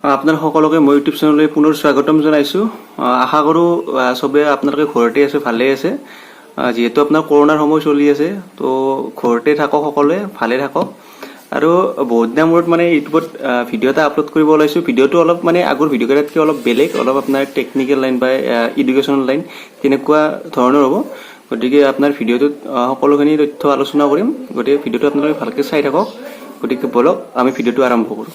আপোনাৰ সকলোকে মই ইউটিউব চেনেললৈ পুনৰ স্বাগতম জনাইছোঁ। আশা কৰোঁ চবে আপোনালোকে ঘৰতে আছে, ভালে আছে। যিহেতু আপোনাৰ কৰোণাৰ সময় চলি আছে, তো ঘৰতে থাকক, সকলোৱে ভালে থাকক। আৰু বহুত দিনৰ মূৰত মানে ইউটিউবত ভিডিঅ' এটা আপলোড কৰিব ওলাইছোঁ। ভিডিঅ'টো অলপ মানে আগৰ ভিডিঅ'কেইটাতকৈ অলপ বেলেগ, অলপ আপোনাৰ টেকনিকেল লাইন বা এডুকেশ্যনেল লাইন তেনেকুৱা ধৰণৰ হ'ব। গতিকে আপোনাৰ ভিডিঅ'টোত সকলোখিনি তথ্য আলোচনা কৰিম। গতিকে ভিডিঅ'টো আপোনালোকে ভালকৈ চাই থাকক। গতিকে বলক আমি ভিডিঅ'টো আৰম্ভ কৰোঁ।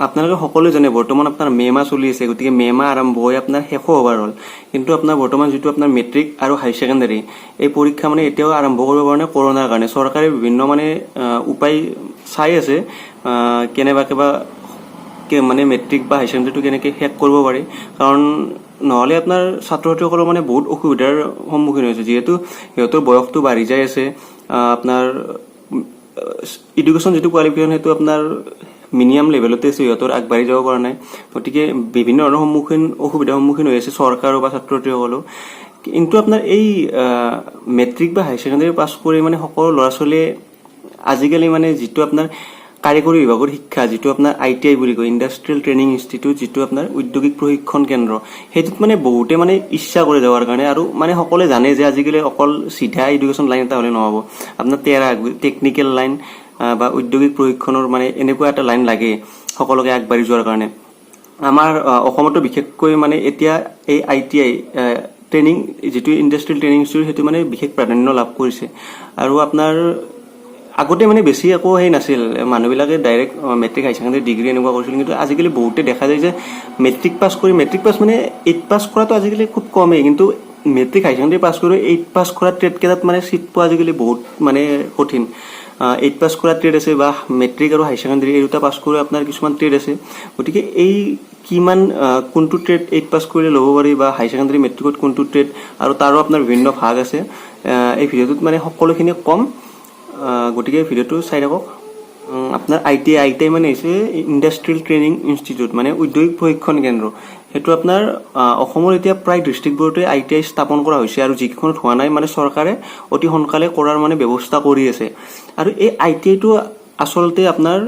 আপোনালোকে সকলোৱে জানে বৰ্তমান আপোনাৰ মে' মাহ চলি আছে। গতিকে মে' মাহ আৰম্ভ হৈ আপোনাৰ শেষো হ'বৰ হ'ল। কিন্তু আপোনাৰ বৰ্তমান যিটো আপোনাৰ মেট্ৰিক আৰু হায়াৰ ছেকেণ্ডাৰী এই পৰীক্ষা মানে এতিয়াও আৰম্ভ কৰিব পৰা নাই কৰোণাৰ কাৰণে। চৰকাৰে বিভিন্ন মানে উপায় চাই আছে কেনেবাকৈ বা মানে মেট্ৰিক বা হায়াৰ ছেকেণ্ডাৰীটো কেনেকৈ শেষ কৰিব পাৰি। কাৰণ নহ'লে আপোনাৰ ছাত্ৰ ছাত্ৰীসকলৰ মানে বহুত অসুবিধাৰ সন্মুখীন হৈছে, যিহেতু সিহঁতৰ বয়সটো বাঢ়ি যাই আছে। আপোনাৰ এডুকেশ্যন যিটো কোৱালিফিকেশ্যন সেইটো আপোনাৰ মিনিমাম লেভেলতে আছে, সিহঁতৰ আগবাঢ়ি যাব পৰা নাই। গতিকে বিভিন্ন ধৰণৰ অসুবিধাৰ সন্মুখীন হৈ আছে চৰকাৰ বা ছাত্ৰ ছাত্ৰীসকলেও। কিন্তু আপোনাৰ এই মেট্ৰিক বা হায়াৰ ছেকেণ্ডাৰী পাছ কৰি মানে সকলো ল'ৰা ছোৱালীয়ে আজিকালি মানে যিটো আপোনাৰ কাৰিকৰী বিভাগৰ শিক্ষা, যিটো আপোনাৰ ITI বুলি কয়, ইণ্ডাষ্ট্ৰিয়েল ট্ৰেইনিং ইনষ্টিটিউট, যিটো আপোনাৰ উদ্যোগিক প্ৰশিক্ষণ কেন্দ্ৰ, সেইটোত মানে বহুতে মানে ইচ্ছা কৰি যাবৰ কাৰণে। আৰু মানে সকলোৱে জানে যে আজিকালি অকল চিধা এডুকেশ্যন লাইন এটা হ'লে নহ'ব, আপোনাৰ টেকনিকেল লাইন বা উদ্যোগিক প্ৰশিক্ষণৰ মানে এনেকুৱা এটা লাইন লাগে সকলোকে আগবাঢ়ি যোৱাৰ কাৰণে। আমাৰ অসমতো বিশেষকৈ মানে এতিয়া এই ITI ট্ৰেইনিং, যিটো ইণ্ডাষ্ট্ৰিয়েল ট্ৰেইনিং ইনষ্টিটিউট, সেইটো মানে বিশেষ প্ৰাধান্য লাভ কৰিছে। আৰু আপোনাৰ আগতে মানে বেছি একো সেই নাছিল, মানুহবিলাকে direct matric higher secondary degree এনেকুৱা কৰিছিল। কিন্তু আজিকালি বহুতে দেখা যায় যে মেট্ৰিক পাছ মানে 8 পাছ কৰাটো আজিকালি খুব কমেই। কিন্তু মেট্ৰিক হায়াৰ ছেকেণ্ডাৰী পাছ কৰি 8 পাছ কৰা ট্ৰেডকেইটাত মানে চিট পোৱা আজিকালি বহুত মানে কঠিন। 8 পাছ কৰা ট্ৰেড আছে বা মেট্ৰিক আৰু হায়াৰ ছেকেণ্ডাৰী এই দুটা পাছ কৰি আপোনাৰ কিছুমান ট্ৰেড আছে। গতিকে এই কিমান কোনটো ট্ৰেড 8 পাছ কৰিলে ল'ব পাৰি বা হায়াৰ ছেকেণ্ডাৰী মেট্ৰিকত কোনটো ট্ৰেড, আৰু তাৰো আপোনাৰ বিভিন্ন ভাগ আছে। এই ভিডিঅ'টোত মানে সকলোখিনি কম, গতিকে ভিডিঅ'টো চাই থাকক। আপোনাৰ ITI মানে হৈছে ইণ্ডাষ্ট্ৰিয়েল ট্ৰেইনিং ইনষ্টিটিউট, মানে উদ্যোগিক প্ৰশিক্ষণ কেন্দ্ৰ। সেইটো আপোনাৰ অসমৰ এতিয়া প্ৰায় ডিষ্ট্ৰিক্টবোৰতে ITI স্থাপন কৰা হৈছে, আৰু যিকেইখনত হোৱা নাই মানে চৰকাৰে অতি সোনকালে কৰাৰ মানে ব্যৱস্থা কৰি আছে। আৰু এই ITIটো আচলতে আপোনাৰ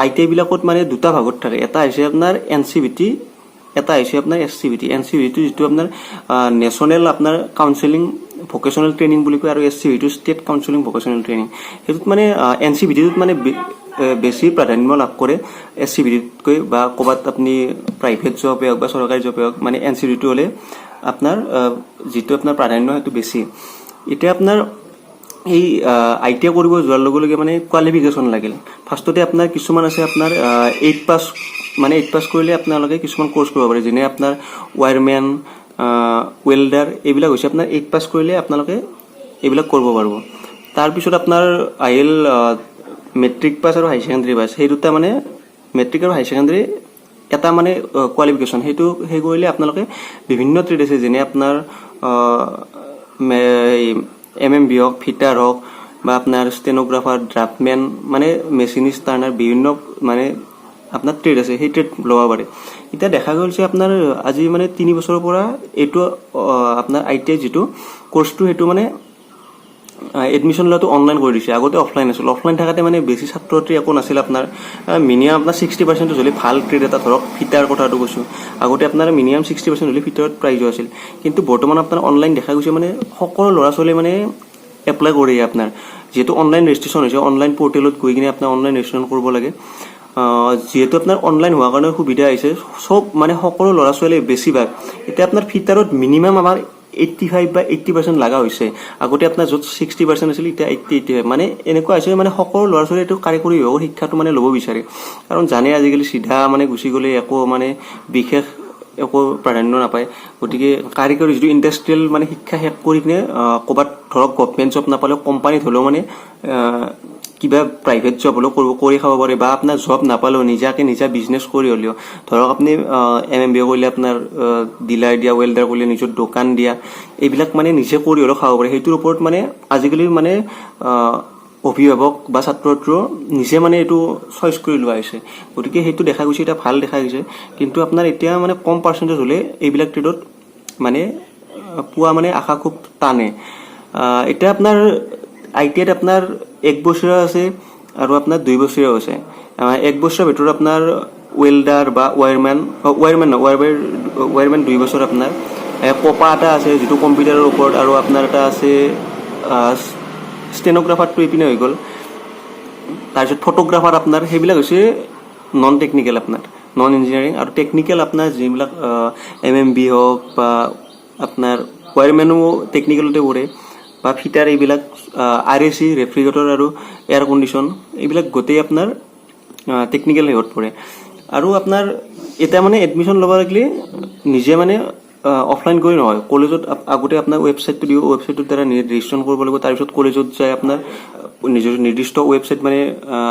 ITI বিলাকত মানে দুটা ভাগত থাকে। এটা হৈছে আপোনাৰ NCVT, এটা হৈছে আপোনাৰ SCVT। NCVT যিটো আপোনাৰ নেশ্যনেল আপোনাৰ কাউন্সেলিং ভকেশ্যনেল ট্ৰেইনিং বুলি কয়, আৰু SCVT state counselling vocational training. সেইটোত মানে NCVTটোত মানে বেছি প্ৰাধান্য লাভ কৰে SCVTতকৈ, বা ক'ৰবাত আপুনি প্ৰাইভেট জবেই হওক বা চৰকাৰী জবেই হওক, মানে NCVT হ'লে আপোনাৰ যিটো আপোনাৰ প্ৰাধান্য সেইটো বেছি। এতিয়া আপোনাৰ এই ITI কৰিব যোৱাৰ লগে লগে মানে কোৱালিফিকেশ্যন লাগিল। ফাৰ্ষ্টতে আপোনাৰ কিছুমান আছে, আপোনাৰ 8 পাছ কৰিলে আপোনালোকে কিছুমান কোৰ্চ কৰিব পাৰে, যেনে আপোনাৰ ৱায়াৰমেন, ৱেল্ডাৰ, এইবিলাক হৈছে আপোনাৰ 8 পাছ কৰিলে আপোনালোকে এইবিলাক কৰিব পাৰিব। তাৰপিছত আপোনাৰ আহিল মেট্ৰিক পাছ আৰু হায়াৰ ছেকেণ্ডাৰী পাছ। সেই দুটা মানে মেট্ৰিক আৰু হায়াৰ ছেকেণ্ডাৰী এটা মানে কোৱালিফিকেশ্যন, সেইটো সেই কৰিলে আপোনালোকে বিভিন্ন ট্ৰেড আছে, যেনে আপোনাৰ MMB হওক, ফিটাৰ হওক, বা আপোনাৰ ষ্টেনোগ্ৰাফাৰ, ড্ৰাফটমেন, মানে মেচিনিষ্ট, টাৰ্নাৰ, বিভিন্ন মানে আপোনাৰ ট্ৰেড আছে, সেই ট্ৰেড ল'ব পাৰে। এতিয়া দেখা গৈছে আপোনাৰ আজি মানে 3 বছৰৰ পৰা এইটো আপোনাৰ ITI যিটো কোৰ্চটো, সেইটো মানে এডমিশ্যন লোৱাটো অনলাইন কৰি দিছে। আগতে অফলাইন আছিল। অফলাইন থাকাতে মানে বেছি ছাত্ৰ ছাত্ৰী একো নাছিল। আপোনাৰ মিনিমাম আপোনাৰ 60% হ'লে ভাল ট্ৰেড এটা, ধৰক ফিটাৰ কথাটো কৈছোঁ, আগতে আপোনাৰ মিনিমাম 60% হ'লে ফিটাৰত প্ৰাইজো আছিল। কিন্তু বৰ্তমান আপোনাৰ অনলাইন দেখা গৈছে, মানে সকলো ল'ৰা ছোৱালীয়ে মানে এপ্লাই কৰি আপোনাৰ, যিহেতু অনলাইন ৰেজিষ্ট্ৰেশ্যন হৈছে, অনলাইন পৰ্টেলত গৈ কিনে আপোনাৰ অনলাইন ৰেজিষ্ট্ৰেশ্যন কৰিব লাগে। যিহেতু আপোনাৰ অনলাইন হোৱাৰ কাৰণে সুবিধা হৈছে, চব মানে সকলো ল'ৰা ছোৱালীয়ে বেছিভাগ এতিয়া আপোনাৰ ফিটাৰত মিনিমাম আমাৰ 85 বা 80% লগা হৈছে। আগতে আপোনাৰ য'ত 60% আছিল, এতিয়া 85 মানে এনেকুৱা হৈছে, মানে সকলো ল'ৰা ছোৱালীয়ে এইটো কাৰিকৰী বিভাগৰ শিক্ষাটো মানে ল'ব বিচাৰে। কাৰণ জানে আজিকালি চিধা মানে গুচি গ'লে একো মানে বিশেষ একো প্ৰাধান্য নাপায়। গতিকে কাৰিকৰী যিটো ইণ্ডাষ্ট্ৰিয়েল মানে শিক্ষা শেষ কৰি কিনে ক'ৰবাত ধৰক গভমেণ্ট জব নাপালেও কোম্পানীত হ'লেও মানে কিবা প্ৰাইভেট জব হ'লেও কৰি খাব পাৰে, বা আপোনাৰ জব নাপালেও নিজা বিজনেছ কৰি হ'লেও, ধৰক আপুনি MMB কৰিলে আপোনাৰ ডিলাৰ দিয়া, ৱেল্ডাৰ কৰিলে নিজৰ দোকান দিয়া, এইবিলাক মানে নিজে কৰি হ'লেও খাব পাৰে। সেইটোৰ ওপৰত মানে আজিকালি মানে অভিভাৱক বা ছাত্ৰ ছাত্ৰীও নিজে মানে এইটো চইচ কৰি লোৱা হৈছে। গতিকে সেইটো দেখা গৈছে, এতিয়া ভাল দেখা গৈছে। কিন্তু আপোনাৰ এতিয়া মানে কম পাৰ্চেণ্টেজ হ'লে এইবিলাক ট্ৰেডত মানে পোৱা মানে আশা খুব টানে। এতিয়া আপোনাৰ ITIত আপোনাৰ 1 বছৰীয়া আছে আৰু আপোনাৰ 2 বছৰীয়াও আছে। 1 বছৰৰ ভিতৰত আপোনাৰ ৱেল্ডাৰ বা ৱায়াৰমেন 2 বছৰ আপোনাৰ কপা এটা আছে যিটো কম্পিউটাৰৰ ওপৰত, আৰু আপোনাৰ এটা আছে ষ্টেনোগ্ৰাফাৰটো এইপিনে হৈ গ'ল। তাৰপিছত ফটোগ্ৰাফাৰ আপোনাৰ সেইবিলাক হৈছে নন টেকনিকেল, আপোনাৰ নন ইঞ্জিনিয়াৰিং। আৰু টেকনিকেল আপোনাৰ যিবিলাক MMB হওক বা আপোনাৰ ৱায়াৰমেনো টেকনিকেলতে পৰে, বা ফিটাৰ এইবিলাক RAC ৰেফ্ৰিজাৰেটৰ আৰু এয়াৰ কণ্ডিশ্যন এইবিলাক গোটেই আপোনাৰ টেকনিকেল হেৰিত পৰে। আৰু আপোনাৰ এতিয়া মানে এডমিশ্যন ল'ব লাগিলে নিজে মানে অফলাইন কৰি নহয়, কলেজত আগতে আপোনাৰ ৱেবছাইটটো দিব, ৱেবছাইটটোৰ দ্বাৰা ৰেজিষ্ট্ৰেশ্যন কৰিব লাগিব। তাৰপিছত কলেজত যায় আপোনাৰ নিজৰ নিৰ্দিষ্ট ৱেবছাইট মানে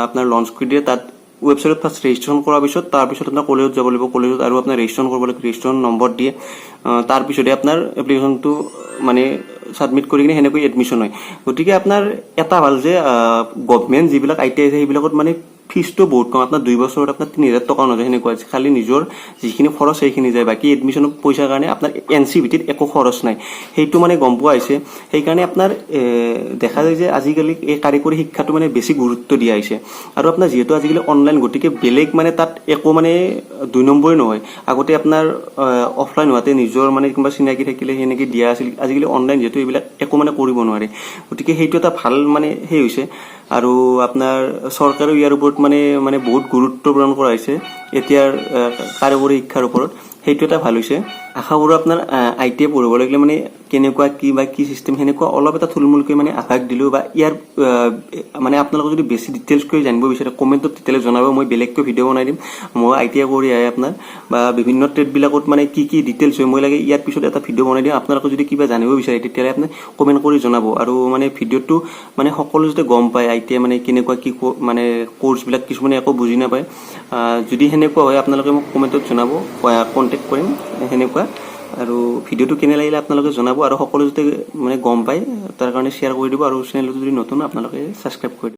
আপোনাৰ লঞ্চ কৰি দিয়ে, তাত ৱেবছাইটত ফাৰ্ষ্ট ৰেজিষ্ট্ৰেশ্যন কৰাৰ পিছত তাৰপিছত আপোনাৰ কলেজত যাব লাগিব, কলেজত আৰু আপোনাৰ ৰেজিষ্ট্ৰেশ্যন কৰিব লাগিব, ৰেজিষ্ট্ৰেশ্যন নম্বৰ দিয়ে, তাৰপিছতহে আপোনাৰ এপ্লিকেশ্যনটো মানে ছাবমিট কৰি কিনে সেনেকৈ এডমিশ্যন হয়। গতিকে আপোনাৰ এটা ভাল যে গভমেণ্ট যিবিলাক ITI আছে সেইবিলাকত মানে ফিজটো বহুত কম, আপোনাৰ 2 বছৰত আপোনাৰ 3,000 টকা নাযায় সেনেকুৱা, খালি নিজৰ যিখিনি খৰচ সেইখিনি যায়, বাকী এডমিশ্যনৰ পইচাৰ কাৰণে আপোনাৰ NC ভিত্তিত একো খৰচ নাই, সেইটো মানে গম পোৱা হৈছে। সেইকাৰণে আপোনাৰ দেখা যায় যে আজিকালি এই কাৰিকৰী শিক্ষাটো মানে বেছি গুৰুত্ব দিয়া হৈছে। আৰু আপোনাৰ যিহেতু আজিকালি অনলাইন, গতিকে বেলেগ মানে তাত একো মানে 2 নম্বৰে নহয়। আগতে আপোনাৰ অফলাইন হোৱাতে নিজৰ মানে কোনোবা চিনাকি থাকিলে সেনেকৈ দিয়া আছিল, আজিকালি অনলাইন যিহেতু এইবিলাক একো মানে কৰিব নোৱাৰে, গতিকে সেইটো এটা ভাল মানে সেই হৈছে। আৰু আপোনাৰ চৰকাৰেও ইয়াৰ ওপৰত মানে বহুত গুৰুত্ব প্ৰদান কৰা হৈছে এতিয়াৰ কাৰিকৰী শিক্ষাৰ ওপৰত, সেইটো এটা ভাল হৈছে। আশা কৰোঁ আপোনাৰ ITI পঢ়িব লাগিলে মানে কেনেকুৱা কি বা কি চিষ্টেম সেনেকুৱা অলপ এটা থুলমূলকৈ মানে আভাস দিলোঁ, বা ইয়াৰ মানে আপোনালোকে যদি বেছি ডিটেইলছ কৰি জানিব বিচাৰে কমেণ্টত তেতিয়াহ'লে জনাব, মই বেলেগকৈ ভিডিঅ' বনাই দিম। মই ITI কৰি আহে আপোনাৰ বা বিভিন্ন ট্ৰেডবিলাকত মানে কি ডিটেইলছ হয়, মই লাগে ইয়াৰ পিছত এটা ভিডিঅ' বনাই দিম। আপোনালোকে যদি কিবা জানিব বিচাৰে তেতিয়াহ'লে আপুনি কমেণ্ট কৰি জনাব। আৰু মানে ভিডিঅ'টো মানে সকলো যাতে গম পায় ITI মানে কেনেকুৱা কি মানে কোৰ্চবিলাক, কিছুমানে একো বুজি নাপায়। যদি সেনেকুৱা হয় আপোনালোকে মোক কমেণ্টত জনাব, কণ্টেক্ট কৰিম সেনেকুৱা। আৰু ভিডিঅ'টো কেনে লাগিলে আপোনালোকে জনাব, আৰু সকলো যাতে মানে গম পায় তাৰ কাৰণে শ্বেয়াৰ কৰি দিব, আৰু চেনেলটো যদি নতুন আপোনালোকে ছাবস্ক্ৰাইব কৰি দিব।